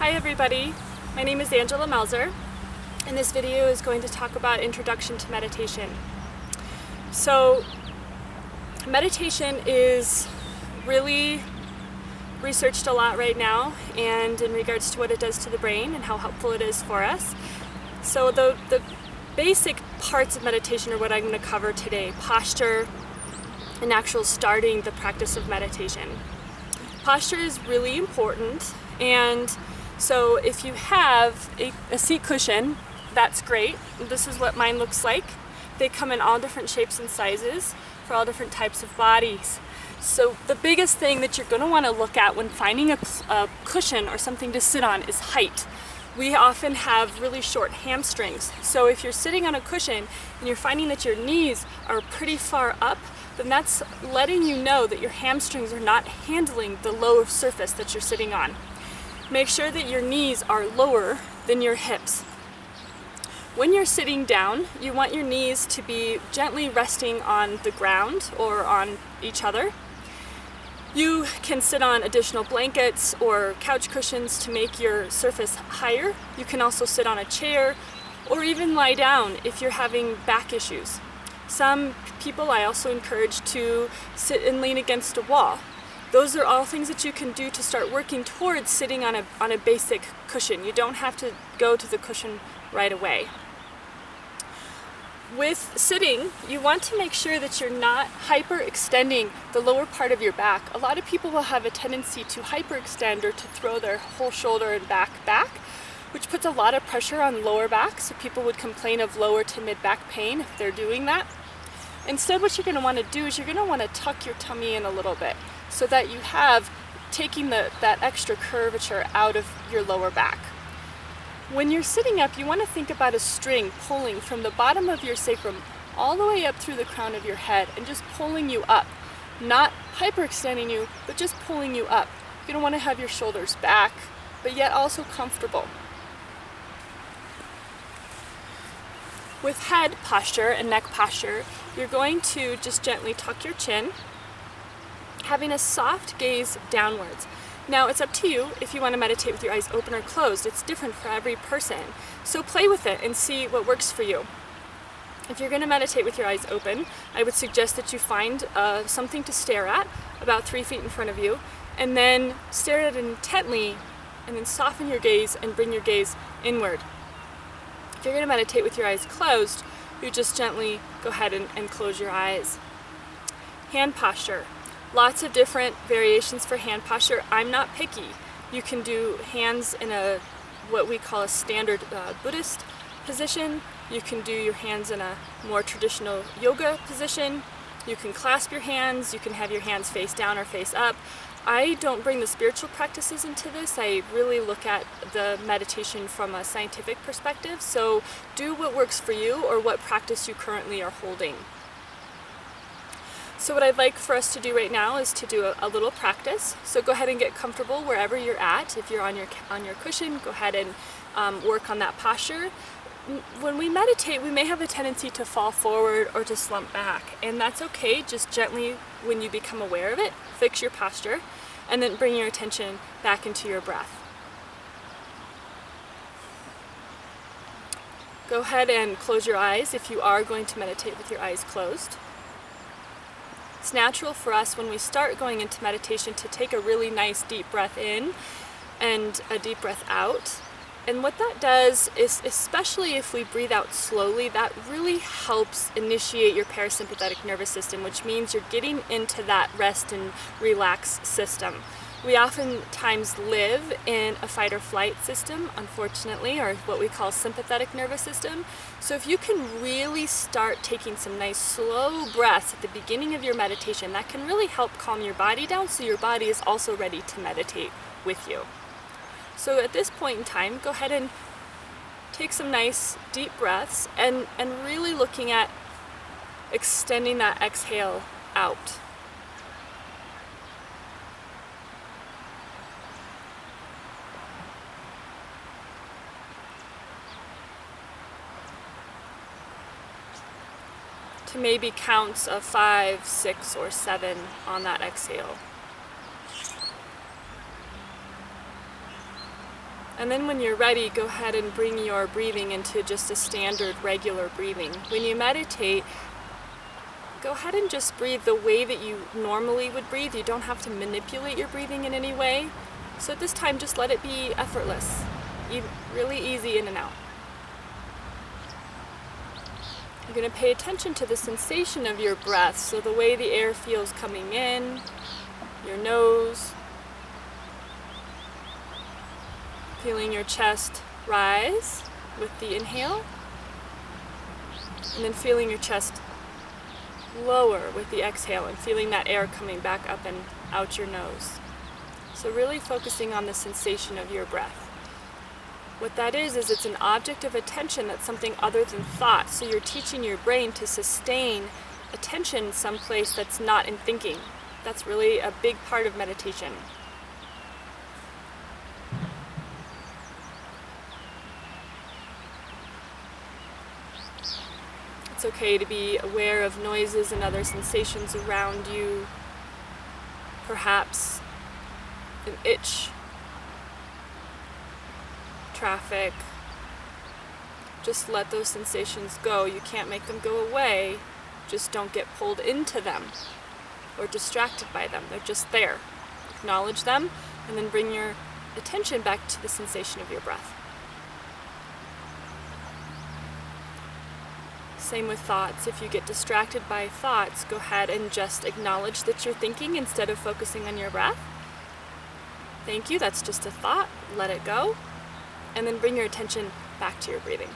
Hi everybody, my name is Angela Melzer, and this video is going to talk about introduction to meditation. So, meditation is really researched a lot right now, and in regards to what it does to the brain and how helpful it is for us. So the basic parts of meditation are what I'm going to cover today: posture and actual starting the practice of meditation. Posture is really important, and so if you have a seat cushion, that's great. This is what mine looks like. They come in all different shapes and sizes for all different types of bodies. So the biggest thing that you're going to want to look at when finding a cushion or something to sit on is height. We often have really short hamstrings. So if you're sitting on a cushion and you're finding that your knees are pretty far up, then that's letting you know that your hamstrings are not handling the lower surface that you're sitting on. Make sure that your knees are lower than your hips. When you're sitting down, you want your knees to be gently resting on the ground or on each other. You can sit on additional blankets or couch cushions to make your surface higher. You can also sit on a chair or even lie down if you're having back issues. Some people I also encourage to sit and lean against a wall. Those are all things that you can do to start working towards sitting on a basic cushion. You don't have to go to the cushion right away. With sitting, you want to make sure that you're not hyperextending the lower part of your back. A lot of people will have a tendency to hyperextend or to throw their whole shoulder and back, which puts a lot of pressure on lower back, so people would complain of lower to mid back pain if they're doing that. Instead, what you're going to want to do is you're going to want to tuck your tummy in a little bit so that you have taking that extra curvature out of your lower back. When you're sitting up, you want to think about a string pulling from the bottom of your sacrum all the way up through the crown of your head and just pulling you up. Not hyperextending you, but just pulling you up. You're going to want to have your shoulders back, but yet also comfortable. With head posture and neck posture, you're going to just gently tuck your chin, having a soft gaze downwards. Now, it's up to you if you want to meditate with your eyes open or closed. It's different for every person. So play with it and see what works for you. If you're going to meditate with your eyes open, I would suggest that you find something to stare at about 3 feet in front of you, and then stare at it intently, and then soften your gaze and bring your gaze inward. If you're going to meditate with your eyes closed, you just gently go ahead and close your eyes. Hand posture. Lots of different variations for hand posture. I'm not picky. You can do hands in what we call a standard Buddhist position. You can do your hands in a more traditional yoga position. You can clasp your hands. You can have your hands face down or face up. I don't bring the spiritual practices into this. I really look at the meditation from a scientific perspective. So do what works for you or what practice you currently are holding. So what I'd like for us to do right now is to do a little practice. So go ahead and get comfortable wherever you're at. If you're on your cushion, go ahead and work on that posture. When we meditate, we may have a tendency to fall forward or to slump back, and that's okay. Just gently, when you become aware of it, fix your posture, and then bring your attention back into your breath. Go ahead and close your eyes if you are going to meditate with your eyes closed. It's natural for us when we start going into meditation to take a really nice deep breath in and a deep breath out. And what that does is, especially if we breathe out slowly, that really helps initiate your parasympathetic nervous system, which means you're getting into that rest and relax system. We oftentimes live in a fight or flight system, unfortunately, or what we call sympathetic nervous system. So if you can really start taking some nice slow breaths at the beginning of your meditation, that can really help calm your body down so your body is also ready to meditate with you. So at this point in time, go ahead and take some nice deep breaths and really looking at extending that exhale out. To maybe counts of 5, 6, or 7 on that exhale. And then when you're ready, go ahead and bring your breathing into just a standard, regular breathing. When you meditate, go ahead and just breathe the way that you normally would breathe. You don't have to manipulate your breathing in any way. So at this time, just let it be effortless, really easy in and out. You're going to pay attention to the sensation of your breath, so the way the air feels coming in, your nose, feeling your chest rise with the inhale, and then feeling your chest lower with the exhale and feeling that air coming back up and out your nose. So really focusing on the sensation of your breath. What that is it's an object of attention that's something other than thought. So you're teaching your brain to sustain attention someplace that's not in thinking. That's really a big part of meditation. It's okay to be aware of noises and other sensations around you. Perhaps an itch, traffic. Just let those sensations go. You can't make them go away. Just don't get pulled into them or distracted by them. They're just there. Acknowledge them and then bring your attention back to the sensation of your breath. Same with thoughts. If you get distracted by thoughts, go ahead and just acknowledge that you're thinking instead of focusing on your breath. Thank you, that's just a thought. Let it go. And then bring your attention back to your breathing.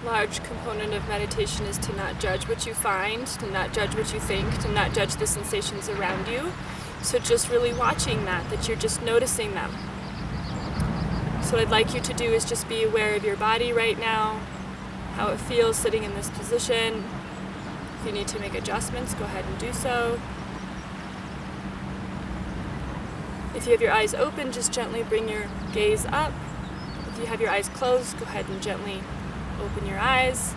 Large component of meditation is to not judge what you find, to not judge what you think, to not judge the sensations around you. So just really watching that you're just noticing them. So what I'd like you to do is just be aware of your body right now, how it feels sitting in this position. If you need to make adjustments, go ahead and do so. If you have your eyes open, just gently bring your gaze up. If you have your eyes closed, go ahead and gently open your eyes.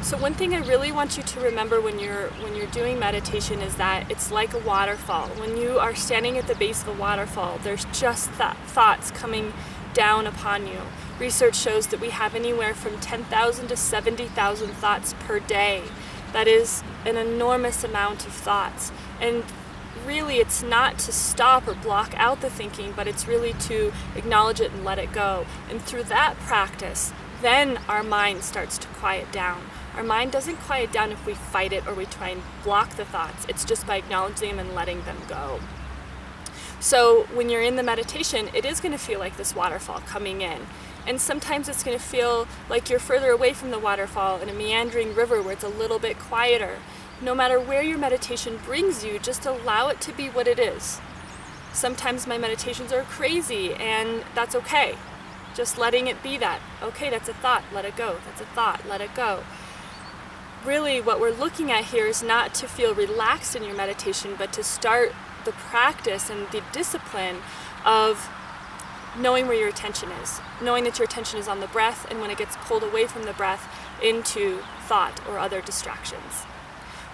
So one thing I really want you to remember when you're doing meditation is that it's like a waterfall. When you are standing at the base of a waterfall, there's just thoughts coming down upon you. Research shows that we have anywhere from 10,000 to 70,000 thoughts per day. That is an enormous amount of thoughts. And really, it's not to stop or block out the thinking, but it's really to acknowledge it and let it go. And through that practice, then our mind starts to quiet down. Our mind doesn't quiet down if we fight it or we try and block the thoughts. It's just by acknowledging them and letting them go. So when you're in the meditation, it is going to feel like this waterfall coming in. And sometimes it's going to feel like you're further away from the waterfall in a meandering river where it's a little bit quieter. No matter where your meditation brings you, just allow it to be what it is. Sometimes my meditations are crazy, and that's okay. Just letting it be that. Okay, that's a thought, let it go. That's a thought, let it go. Really, what we're looking at here is not to feel relaxed in your meditation, but to start the practice and the discipline of knowing where your attention is. Knowing that your attention is on the breath, and when it gets pulled away from the breath into thought or other distractions.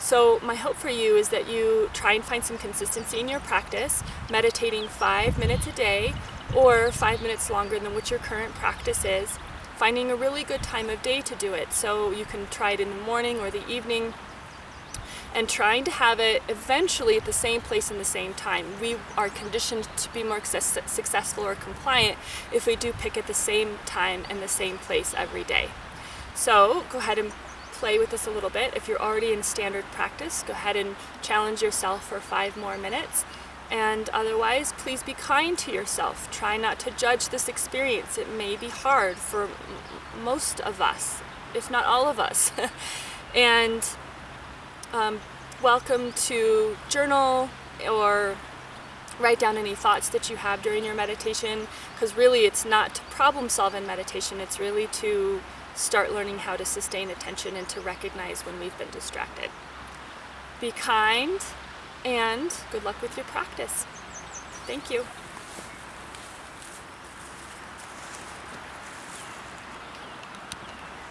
So my hope for you is that you try and find some consistency in your practice, meditating 5 minutes a day or 5 minutes longer than what your current practice is, finding a really good time of day to do it. So you can try it in the morning or the evening. and trying to have it eventually at the same place and the same time. We are conditioned to be more successful or compliant if we do pick at the same time and the same place every day. So go ahead and play with this a little bit. If you're already in standard practice, go ahead and challenge yourself for 5 more minutes. And otherwise, please be kind to yourself. Try not to judge this experience. It may be hard for most of us, if not all of us. And welcome to journal or write down any thoughts that you have during your meditation, because really it's not to problem solve in meditation, it's really to start learning how to sustain attention and to recognize when we've been distracted. Be kind, and good luck with your practice. Thank you.